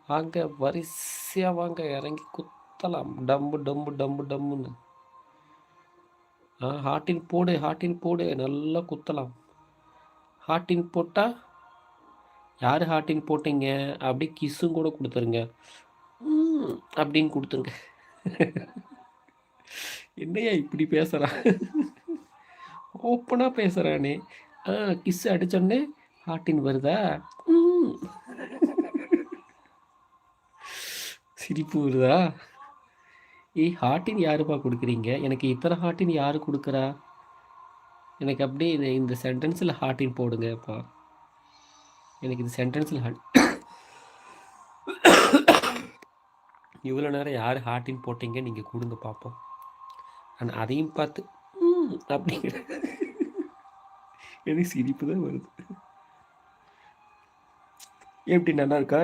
வாங்க வரிசையாக வாங்க இறங்கி குத்தலாம். டம்பு டம்பு டம்பு டம்புன்னு. ஹார்ட்டின் போடு, ஹார்ட்டின் போடு, நல்லா குத்தலாம். ஹார்ட்டின் போட்டால் யார் ஹார்ட்டின் போட்டீங்க அப்படி கிஸ்ஸும் கூட கொடுத்துருங்க. அப்படின்னு கொடுத்துருங்க. என்னையா இப்படி பேசுகிறான்? ஓப்பனாக பேசுகிறானே. கிஸ் அடித்தோடனே ஹார்ட்டின் வருதா? சிரிப்பு வருதா? ஹார்ட்டின் யாருப்பா கொடுக்குறீங்க? எனக்கு இத்தனை ஹார்ட்டின் யார் கொடுக்குறா? எனக்கு அப்படியே இந்த சென்டென்ஸில் ஹார்ட்டின் போடுங்கப்பா. எனக்கு இந்த சென்டென்ஸில் இவ்வளோ நேரம் யார் ஹார்ட்டின் போட்டீங்க நீங்கள் கொடுங்க பார்ப்போம். ஆனால் அதையும் பார்த்து அப்படிங்கிற எனக்கு சிரிப்பு தான் வருது. எப்படி நல்லா இருக்கா?